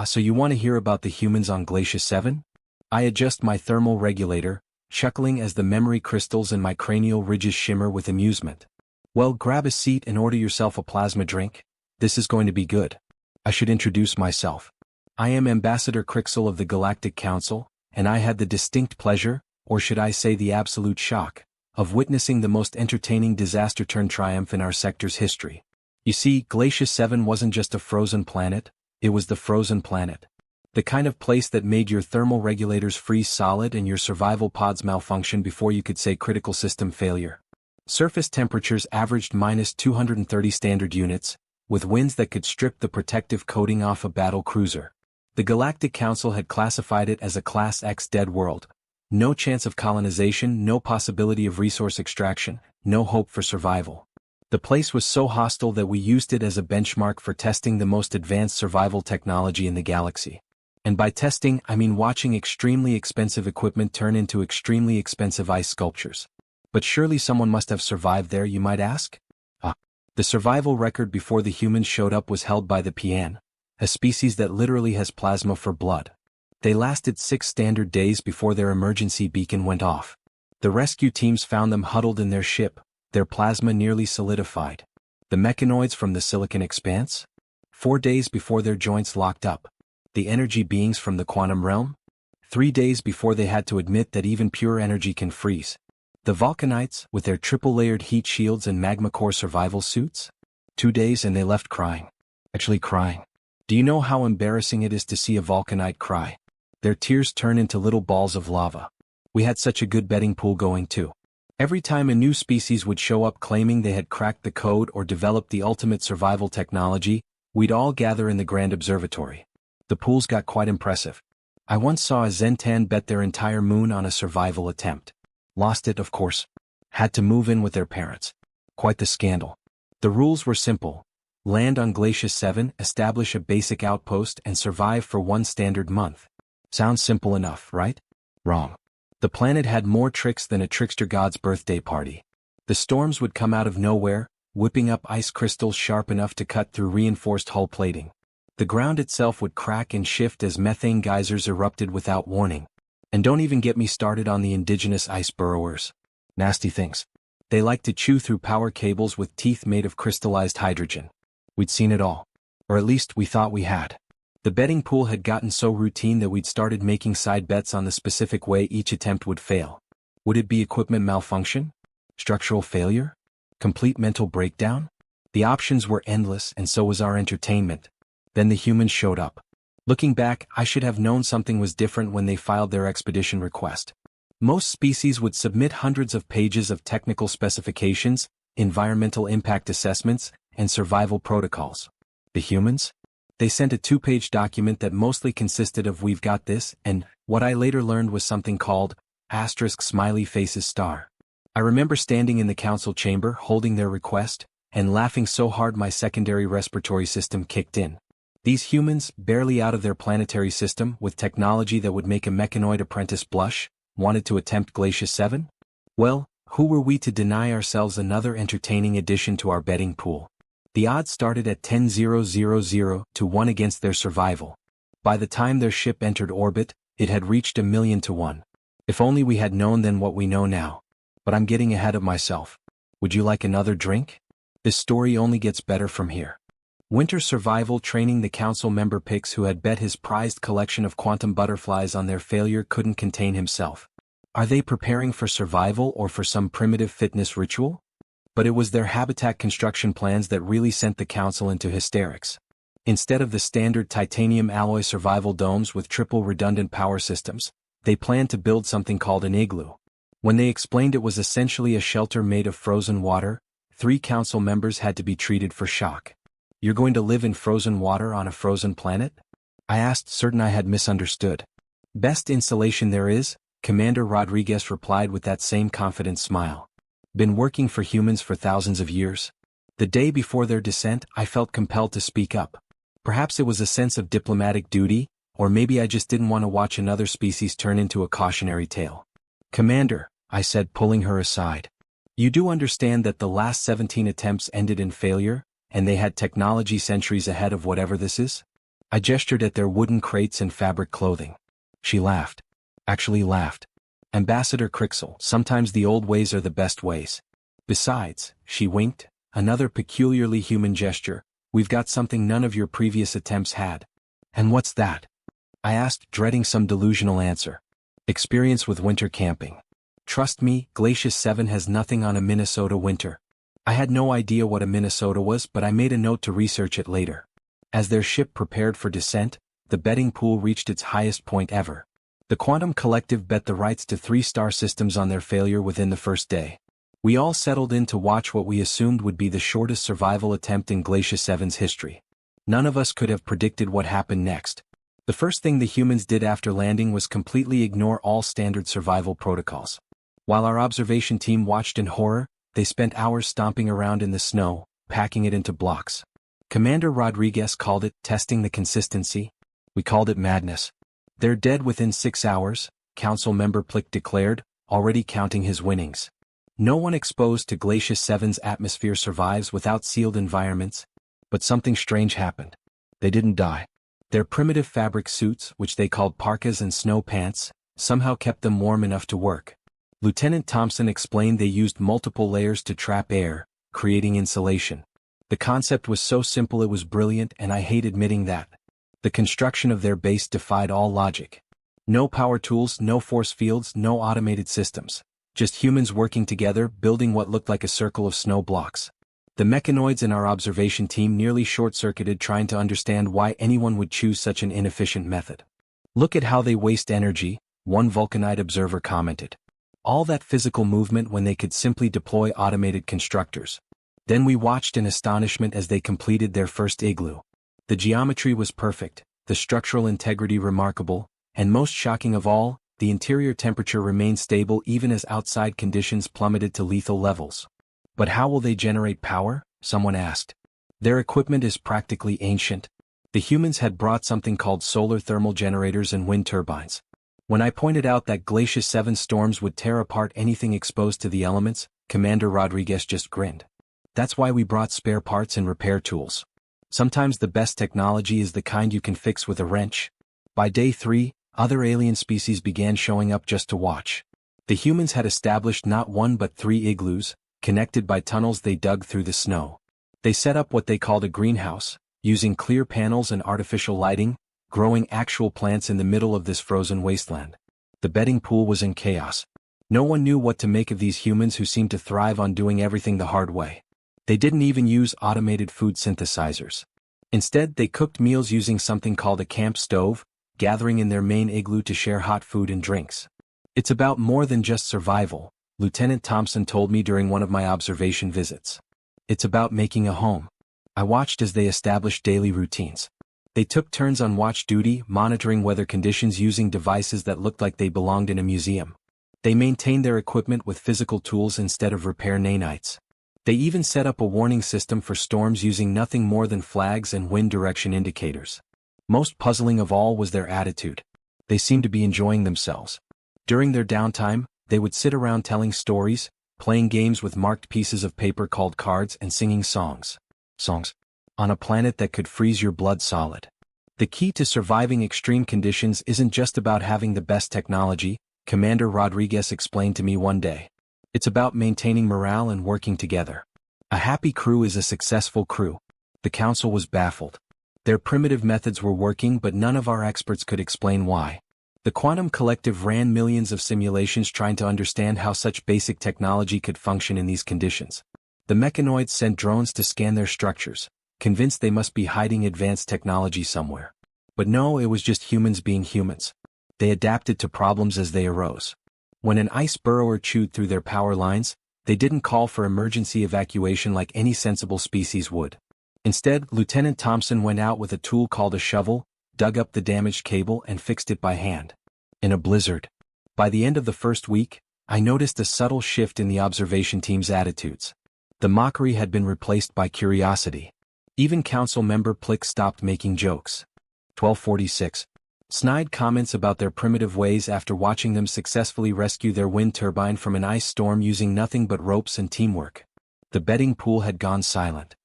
So you want to hear about the humans on Glacier 7? I adjust my thermal regulator, chuckling as the memory crystals in my cranial ridges shimmer with amusement. Well, grab a seat and order yourself a plasma drink. This is going to be good. I should introduce myself. I am Ambassador Crixel of the Galactic Council, and I had the distinct pleasure, or should I say the absolute shock, of witnessing the most entertaining disaster-turned-triumph in our sector's history. You see, Glacier 7 wasn't just a frozen planet, it was the frozen planet. The kind of place that made your thermal regulators freeze solid and your survival pods malfunction before you could say critical system failure. Surface temperatures averaged -230 standard units, with winds that could strip the protective coating off a battle cruiser. The Galactic Council had classified it as a Class X dead world. No chance of colonization, no possibility of resource extraction, no hope for survival. The place was so hostile that we used it as a benchmark for testing the most advanced survival technology in the galaxy. And by testing, I mean watching extremely expensive equipment turn into extremely expensive ice sculptures. But surely someone must have survived there, you might ask? The survival record before the humans showed up was held by the Pian, a species that literally has plasma for blood. They lasted 6 standard days before their emergency beacon went off. The rescue teams found them huddled in their ship, their plasma nearly solidified. The mechanoids from the Silicon Expanse? 4 days before their joints locked up. The energy beings from the quantum realm? 3 days before they had to admit that even pure energy can freeze. The Vulcanites, with their triple-layered heat shields and magma core survival suits? 2 days and they left crying. Actually crying. Do you know how embarrassing it is to see a Vulcanite cry? Their tears turn into little balls of lava. We had such a good betting pool going too. Every time a new species would show up claiming they had cracked the code or developed the ultimate survival technology, we'd all gather in the Grand Observatory. The pools got quite impressive. I once saw a Zentan bet their entire moon on a survival attempt. Lost it, of course. Had to move in with their parents. Quite the scandal. The rules were simple. Land on Glacier 7, establish a basic outpost, and survive for 1 standard month. Sounds simple enough, right? Wrong. The planet had more tricks than a trickster god's birthday party. The storms would come out of nowhere, whipping up ice crystals sharp enough to cut through reinforced hull plating. The ground itself would crack and shift as methane geysers erupted without warning. And don't even get me started on the indigenous ice burrowers. Nasty things. They like to chew through power cables with teeth made of crystallized hydrogen. We'd seen it all. Or at least we thought we had. The betting pool had gotten so routine that we'd started making side bets on the specific way each attempt would fail. Would it be equipment malfunction? Structural failure? Complete mental breakdown? The options were endless, and so was our entertainment. Then the humans showed up. Looking back, I should have known something was different when they filed their expedition request. Most species would submit hundreds of pages of technical specifications, environmental impact assessments, and survival protocols. The humans? They sent a 2-page document that mostly consisted of "we've got this," and what I later learned was something called *smiley faces star. I remember standing in the council chamber holding their request, and laughing so hard my secondary respiratory system kicked in. These humans, barely out of their planetary system, with technology that would make a mechanoid apprentice blush, wanted to attempt Glacier 7? Well, who were we to deny ourselves another entertaining addition to our betting pool? The odds started at 10,000 to 1 against their survival. By the time their ship entered orbit, it had reached 1,000,000 to 1. If only we had known then what we know now. But I'm getting ahead of myself. Would you like another drink? This story only gets better from here. Winter survival training. The council member Pix, who had bet his prized collection of quantum butterflies on their failure, couldn't contain himself. Are they preparing for survival or for some primitive fitness ritual? But it was their habitat construction plans that really sent the council into hysterics. Instead of the standard titanium alloy survival domes with triple redundant power systems, they planned to build something called an igloo. When they explained it was essentially a shelter made of frozen water, 3 council members had to be treated for shock. You're going to live in frozen water on a frozen planet? I asked, certain I had misunderstood. Best insulation there is, Commander Rodriguez replied with that same confident smile. Been working for humans for thousands of years. The day before their descent, I felt compelled to speak up. Perhaps it was a sense of diplomatic duty, or maybe I just didn't want to watch another species turn into a cautionary tale. Commander, I said, pulling her aside. You do understand that the last 17 attempts ended in failure, and they had technology centuries ahead of whatever this is? I gestured at their wooden crates and fabric clothing. She laughed. Actually laughed. Ambassador Crixel, sometimes the old ways are the best ways. Besides, she winked, another peculiarly human gesture, we've got something none of your previous attempts had. And what's that? I asked, dreading some delusional answer. Experience with winter camping. Trust me, Glacius 7 has nothing on a Minnesota winter. I had no idea what a Minnesota was, but I made a note to research it later. As their ship prepared for descent, the betting pool reached its highest point ever. The Quantum Collective bet the rights to 3 star systems on their failure within the first day. We all settled in to watch what we assumed would be the shortest survival attempt in Glacius 7's history. None of us could have predicted what happened next. The first thing the humans did after landing was completely ignore all standard survival protocols. While our observation team watched in horror, they spent hours stomping around in the snow, packing it into blocks. Commander Rodriguez called it testing the consistency. We called it madness. They're dead within 6 hours, Council Member Plick declared, already counting his winnings. No one exposed to Glacius 7's atmosphere survives without sealed environments, but something strange happened. They didn't die. Their primitive fabric suits, which they called parkas and snow pants, somehow kept them warm enough to work. Lieutenant Thompson explained they used multiple layers to trap air, creating insulation. The concept was so simple it was brilliant, and I hate admitting that. The construction of their base defied all logic. No power tools, no force fields, no automated systems. Just humans working together, building what looked like a circle of snow blocks. The mechanoids in our observation team nearly short-circuited trying to understand why anyone would choose such an inefficient method. Look at how they waste energy, one Vulcanite observer commented. All that physical movement when they could simply deploy automated constructors. Then we watched in astonishment as they completed their first igloo. The geometry was perfect, the structural integrity remarkable, and most shocking of all, the interior temperature remained stable even as outside conditions plummeted to lethal levels. But how will they generate power? Someone asked. Their equipment is practically ancient. The humans had brought something called solar thermal generators and wind turbines. When I pointed out that Glacius 7 storms would tear apart anything exposed to the elements, Commander Rodriguez just grinned. That's why we brought spare parts and repair tools. Sometimes the best technology is the kind you can fix with a wrench. By day 3, other alien species began showing up just to watch. The humans had established not 1 but 3 igloos, connected by tunnels they dug through the snow. They set up what they called a greenhouse, using clear panels and artificial lighting, growing actual plants in the middle of this frozen wasteland. The betting pool was in chaos. No one knew what to make of these humans who seemed to thrive on doing everything the hard way. They didn't even use automated food synthesizers. Instead, they cooked meals using something called a camp stove, gathering in their main igloo to share hot food and drinks. It's about more than just survival, Lieutenant Thompson told me during one of my observation visits. It's about making a home. I watched as they established daily routines. They took turns on watch duty, monitoring weather conditions using devices that looked like they belonged in a museum. They maintained their equipment with physical tools instead of repair nanites. They even set up a warning system for storms using nothing more than flags and wind direction indicators. Most puzzling of all was their attitude. They seemed to be enjoying themselves. During their downtime, they would sit around telling stories, playing games with marked pieces of paper called cards and singing songs. On a planet that could freeze your blood solid. The key to surviving extreme conditions isn't just about having the best technology, Commander Rodriguez explained to me one day. It's about maintaining morale and working together. A happy crew is a successful crew. The council was baffled. Their primitive methods were working, but none of our experts could explain why. The Quantum Collective ran millions of simulations trying to understand how such basic technology could function in these conditions. The mechanoids sent drones to scan their structures, convinced they must be hiding advanced technology somewhere. But no, it was just humans being humans. They adapted to problems as they arose. When an ice burrower chewed through their power lines, they didn't call for emergency evacuation like any sensible species would. Instead, Lieutenant Thompson went out with a tool called a shovel, dug up the damaged cable and fixed it by hand. In a blizzard. By the end of the first week, I noticed a subtle shift in the observation team's attitudes. The mockery had been replaced by curiosity. Even Council Member Plick stopped making jokes. 1246. Snide comments about their primitive ways after watching them successfully rescue their wind turbine from an ice storm using nothing but ropes and teamwork. The betting pool had gone silent.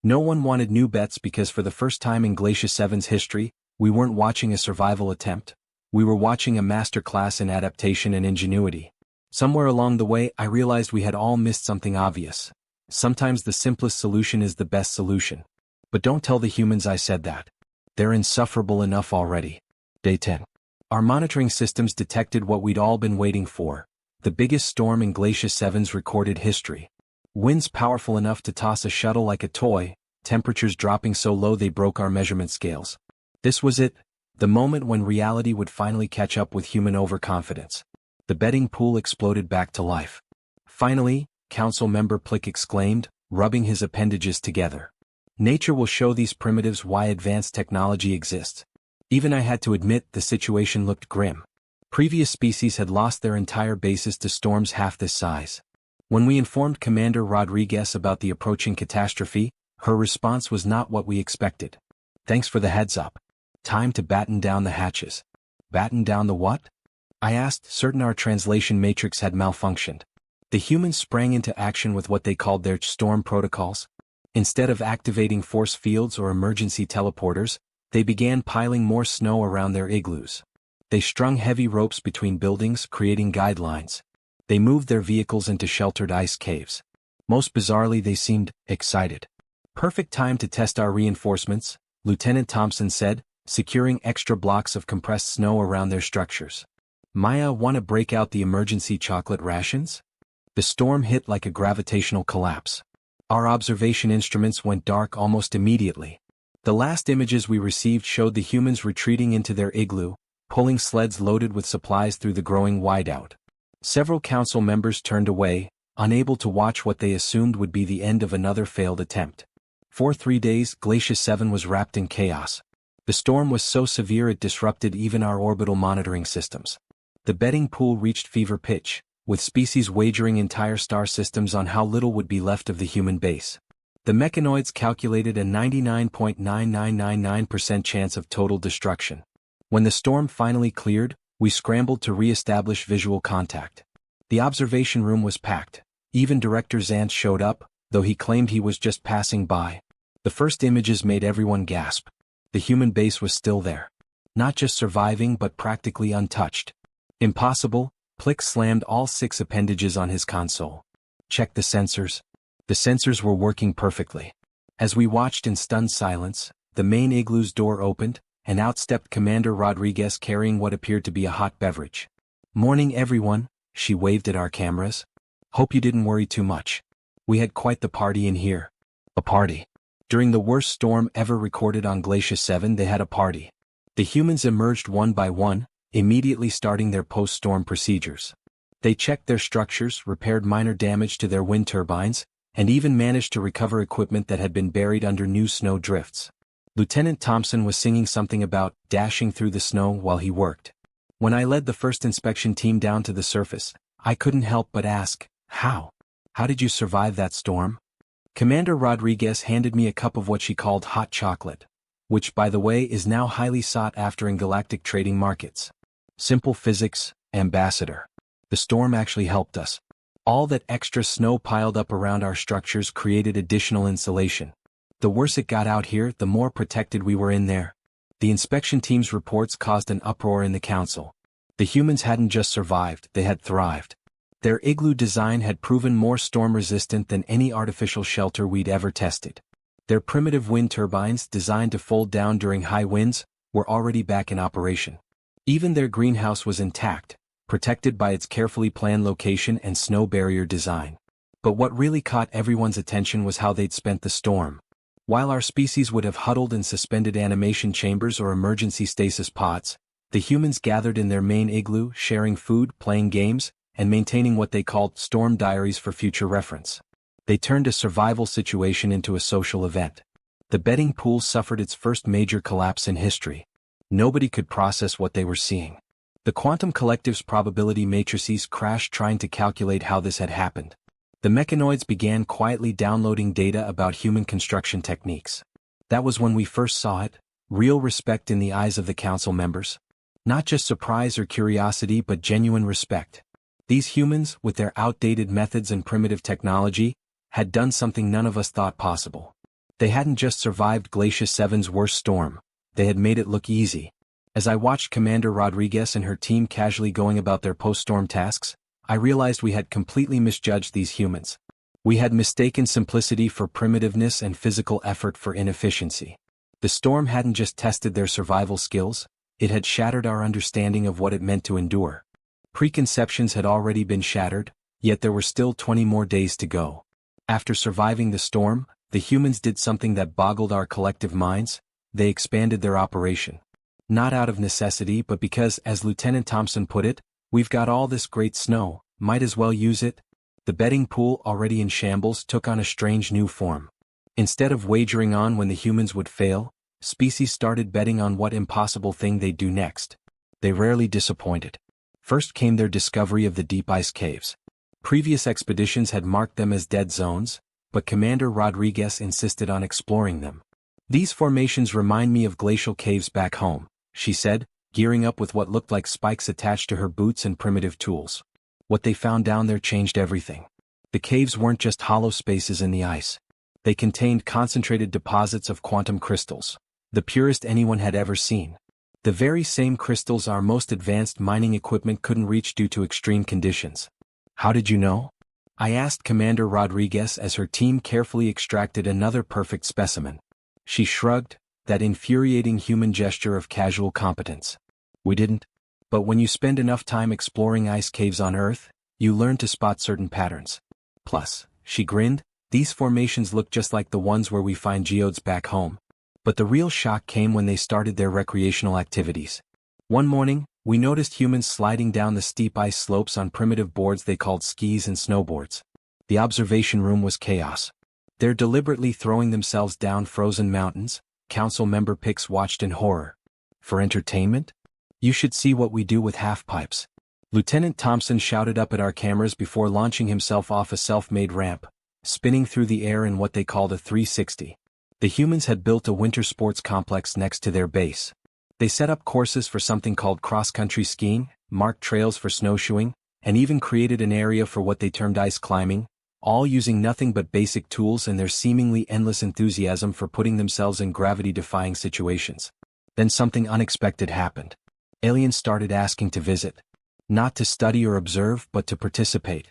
No one wanted new bets because for the first time in Glacier 7's history, we weren't watching a survival attempt. We were watching a masterclass in adaptation and ingenuity. Somewhere along the way, I realized we had all missed something obvious. Sometimes the simplest solution is the best solution. But don't tell the humans I said that. They're insufferable enough already. Day 10. Our monitoring systems detected what we'd all been waiting for. The biggest storm in Glacier 7's recorded history. Winds powerful enough to toss a shuttle like a toy, temperatures dropping so low they broke our measurement scales. This was it, the moment when reality would finally catch up with human overconfidence. The betting pool exploded back to life. Finally, Council Member Plick exclaimed, rubbing his appendages together. Nature will show these primitives why advanced technology exists. Even I had to admit the situation looked grim. Previous species had lost their entire bases to storms half this size. When we informed Commander Rodriguez about the approaching catastrophe, her response was not what we expected. Thanks for the heads up. Time to batten down the hatches. Batten down the what? I asked, certain our translation matrix had malfunctioned. The humans sprang into action with what they called their storm protocols. Instead of activating force fields or emergency teleporters, they began piling more snow around their igloos. They strung heavy ropes between buildings, creating guidelines. They moved their vehicles into sheltered ice caves. Most bizarrely, they seemed excited. Perfect time to test our reinforcements, Lieutenant Thompson said, securing extra blocks of compressed snow around their structures. Maya, wanna break out the emergency chocolate rations? The storm hit like a gravitational collapse. Our observation instruments went dark almost immediately. The last images we received showed the humans retreating into their igloo, pulling sleds loaded with supplies through the growing whiteout. Several council members turned away, unable to watch what they assumed would be the end of another failed attempt. For 3 days, Glacier 7 was wrapped in chaos. The storm was so severe it disrupted even our orbital monitoring systems. The betting pool reached fever pitch, with species wagering entire star systems on how little would be left of the human base. The mechanoids calculated a 99.9999% chance of total destruction. When the storm finally cleared, we scrambled to re-establish visual contact. The observation room was packed. Even Director Zant showed up, though he claimed he was just passing by. The first images made everyone gasp. The human base was still there. Not just surviving but practically untouched. Impossible, Plick slammed all 6 appendages on his console. Check the sensors. The sensors were working perfectly. As we watched in stunned silence, the main igloo's door opened, and out stepped Commander Rodriguez carrying what appeared to be a hot beverage. "Morning everyone," she waved at our cameras. "Hope you didn't worry too much. We had quite the party in here." A party. During the worst storm ever recorded on Glacier 7, they had a party. The humans emerged one by one, immediately starting their post-storm procedures. They checked their structures, repaired minor damage to their wind turbines, and even managed to recover equipment that had been buried under new snow drifts. Lieutenant Thompson was singing something about dashing through the snow while he worked. When I led the first inspection team down to the surface, I couldn't help but ask, how? How did you survive that storm? Commander Rodriguez handed me a cup of what she called hot chocolate, which by the way is now highly sought after in galactic trading markets. Simple physics, Ambassador. The storm actually helped us. All that extra snow piled up around our structures created additional insulation. The worse it got out here, the more protected we were in there. The inspection team's reports caused an uproar in the council. The humans hadn't just survived, they had thrived. Their igloo design had proven more storm-resistant than any artificial shelter we'd ever tested. Their primitive wind turbines, designed to fold down during high winds, were already back in operation. Even their greenhouse was intact, protected by its carefully planned location and snow barrier design. But what really caught everyone's attention was how they'd spent the storm. While our species would have huddled in suspended animation chambers or emergency stasis pods, the humans gathered in their main igloo, sharing food, playing games, and maintaining what they called storm diaries for future reference. They turned a survival situation into a social event. The betting pool suffered its first major collapse in history. Nobody could process what they were seeing. The quantum collective's probability matrices crashed trying to calculate how this had happened. The mechanoids began quietly downloading data about human construction techniques. That was when we first saw it, real respect in the eyes of the council members. Not just surprise or curiosity but genuine respect. These humans, with their outdated methods and primitive technology, had done something none of us thought possible. They hadn't just survived Glacier 7's worst storm, they had made it look easy. As I watched Commander Rodriguez and her team casually going about their post-storm tasks, I realized we had completely misjudged these humans. We had mistaken simplicity for primitiveness and physical effort for inefficiency. The storm hadn't just tested their survival skills, it had shattered our understanding of what it meant to endure. Preconceptions had already been shattered, yet there were still 20 more days to go. After surviving the storm, the humans did something that boggled our collective minds. They expanded their operation. Not out of necessity but because, as Lieutenant Thompson put it, "We've got all this great snow, might as well use it." The betting pool, already in shambles, took on a strange new form. Instead of wagering on when the humans would fail, species started betting on what impossible thing they'd do next. They rarely disappointed. First came their discovery of the deep ice caves. Previous expeditions had marked them as dead zones, but Commander Rodriguez insisted on exploring them. "These formations remind me of glacial caves back home," she said, gearing up with what looked like spikes attached to her boots and primitive tools. What they found down there changed everything. The caves weren't just hollow spaces in the ice. They contained concentrated deposits of quantum crystals, the purest anyone had ever seen. The very same crystals our most advanced mining equipment couldn't reach due to extreme conditions. "How did you know?" I asked Commander Rodriguez as her team carefully extracted another perfect specimen. She shrugged, that infuriating human gesture of casual competence. "We didn't. But when you spend enough time exploring ice caves on Earth, you learn to spot certain patterns. Plus," she grinned, "these formations look just like the ones where we find geodes back home." But the real shock came when they started their recreational activities. One morning, we noticed humans sliding down the steep ice slopes on primitive boards they called skis and snowboards. The observation room was chaos. They're deliberately throwing themselves down frozen mountains, Council Member Pix watched in horror. "For entertainment? You should see what we do with half-pipes." Lieutenant Thompson shouted up at our cameras before launching himself off a self-made ramp, spinning through the air in what they called a 360. The humans had built a winter sports complex next to their base. They set up courses for something called cross-country skiing, marked trails for snowshoeing, and even created an area for what they termed ice climbing, all using nothing but basic tools and their seemingly endless enthusiasm for putting themselves in gravity-defying situations. Then something unexpected happened. Aliens started asking to visit. Not to study or observe, but to participate.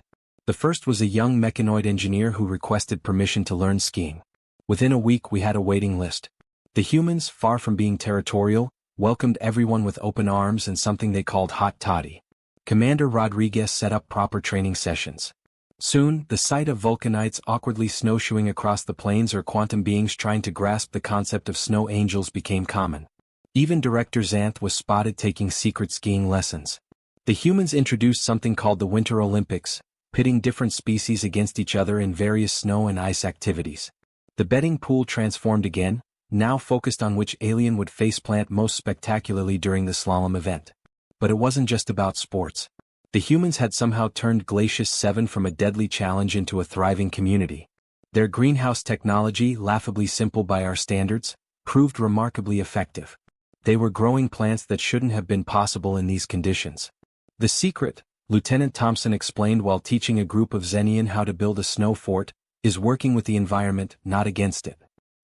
The first was a young mechanoid engineer who requested permission to learn skiing. Within a week we had a waiting list. The humans, far from being territorial, welcomed everyone with open arms and something they called hot toddy. Commander Rodriguez set up proper training sessions. Soon, the sight of Vulcanites awkwardly snowshoeing across the plains or quantum beings trying to grasp the concept of snow angels became common. Even Director Xanth was spotted taking secret skiing lessons. The humans introduced something called the Winter Olympics, pitting different species against each other in various snow and ice activities. The betting pool transformed again, now focused on which alien would faceplant most spectacularly during the slalom event. But it wasn't just about sports. The humans had somehow turned Glacier 7 from a deadly challenge into a thriving community. Their greenhouse technology, laughably simple by our standards, proved remarkably effective. They were growing plants that shouldn't have been possible in these conditions. "The secret," Lieutenant Thompson explained while teaching a group of Xenian how to build a snow fort, "is working with the environment, not against it.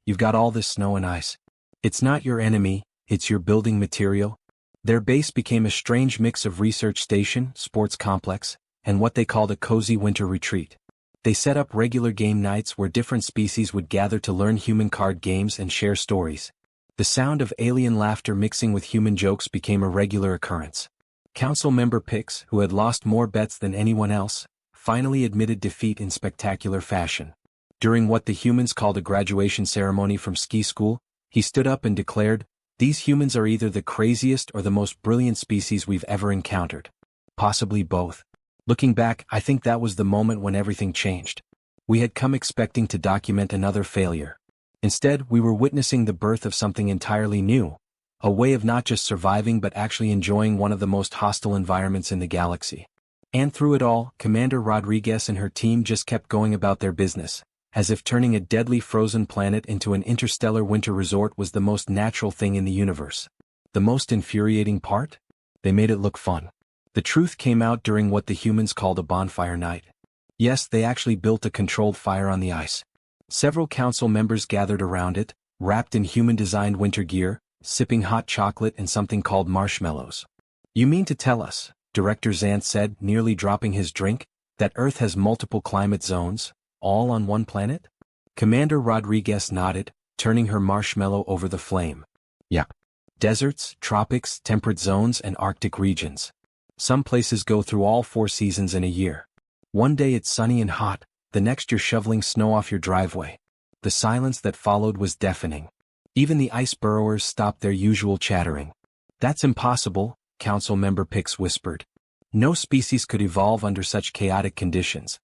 You've got all this snow and ice. It's not your enemy, it's your building material." Their base became a strange mix of research station, sports complex, and what they called a cozy winter retreat. They set up regular game nights where different species would gather to learn human card games and share stories. The sound of alien laughter mixing with human jokes became a regular occurrence. Council Member Pix, who had lost more bets than anyone else, finally admitted defeat in spectacular fashion. During what the humans called a graduation ceremony from ski school, he stood up and declared, "These humans are either the craziest or the most brilliant species we've ever encountered. Possibly both." Looking back, I think that was the moment when everything changed. We had come expecting to document another failure. Instead, we were witnessing the birth of something entirely new, a way of not just surviving but actually enjoying one of the most hostile environments in the galaxy. And through it all, Commander Rodriguez and her team just kept going about their business, as if turning a deadly frozen planet into an interstellar winter resort was the most natural thing in the universe. The most infuriating part? They made it look fun. The truth came out during what the humans called a bonfire night. Yes, they actually built a controlled fire on the ice. Several council members gathered around it, wrapped in human-designed winter gear, sipping hot chocolate and something called marshmallows. You mean to tell us, Director Xanth said, nearly dropping his drink, that Earth has multiple climate zones, all on one planet? Commander Rodriguez nodded, turning her marshmallow over the flame. Yeah. Deserts, tropics, temperate zones and Arctic regions. Some places go through all 4 seasons in a year. One day it's sunny and hot, the next you're shoveling snow off your driveway. The silence that followed was deafening. Even the ice burrowers stopped their usual chattering. That's impossible, Council Member Pix whispered. No species could evolve under such chaotic conditions.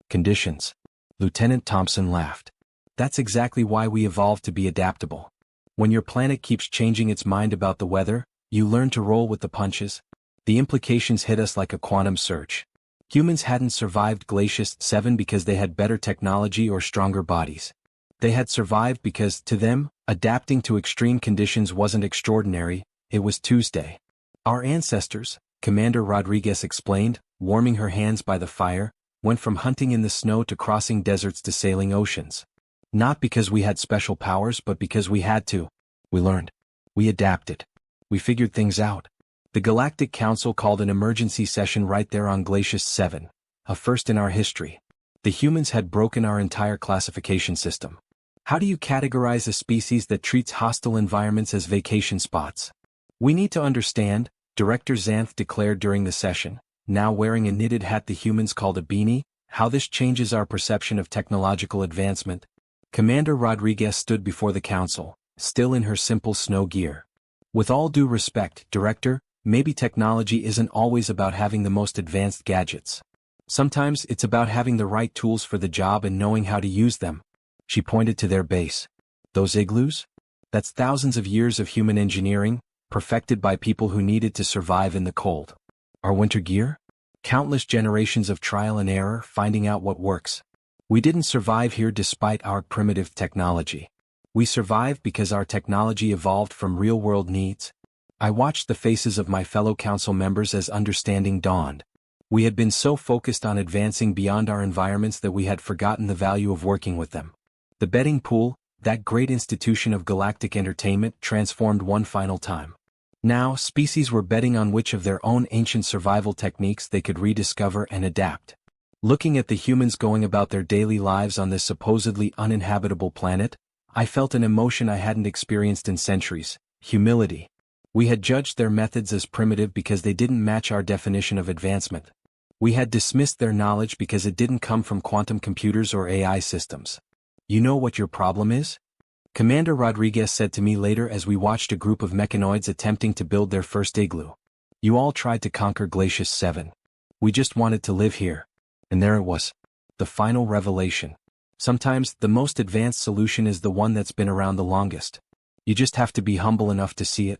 Conditions? Lieutenant Thompson laughed. That's exactly why we evolved to be adaptable. When your planet keeps changing its mind about the weather, you learn to roll with the punches. The implications hit us like a quantum surge. Humans hadn't survived Glacius 7 because they had better technology or stronger bodies. They had survived because, to them, adapting to extreme conditions wasn't extraordinary, it was Tuesday. Our ancestors, Commander Rodriguez explained, warming her hands by the fire, went from hunting in the snow to crossing deserts to sailing oceans. Not because we had special powers but because we had to. We learned. We adapted. We figured things out. The Galactic Council called an emergency session right there on Glacius 7, a first in our history. The humans had broken our entire classification system. How do you categorize a species that treats hostile environments as vacation spots? We need to understand, Director Xanth declared during the session, now wearing a knitted hat the humans called a beanie, how this changes our perception of technological advancement. Commander Rodriguez stood before the council, still in her simple snow gear. With all due respect, Director, maybe technology isn't always about having the most advanced gadgets. Sometimes it's about having the right tools for the job and knowing how to use them. She pointed to their base. Those igloos? That's thousands of years of human engineering, perfected by people who needed to survive in the cold. Our winter gear? Countless generations of trial and error, finding out what works. We didn't survive here despite our primitive technology. We survived because our technology evolved from real-world needs. I watched the faces of my fellow council members as understanding dawned. We had been so focused on advancing beyond our environments that we had forgotten the value of working with them. The betting pool, that great institution of galactic entertainment, transformed one final time. Now, species were betting on which of their own ancient survival techniques they could rediscover and adapt. Looking at the humans going about their daily lives on this supposedly uninhabitable planet, I felt an emotion I hadn't experienced in centuries: humility. We had judged their methods as primitive because they didn't match our definition of advancement. We had dismissed their knowledge because it didn't come from quantum computers or AI systems. You know what your problem is? Commander Rodriguez said to me later as we watched a group of mechanoids attempting to build their first igloo. You all tried to conquer Glacius 7. We just wanted to live here. And there it was. The final revelation. Sometimes, the most advanced solution is the one that's been around the longest. You just have to be humble enough to see it.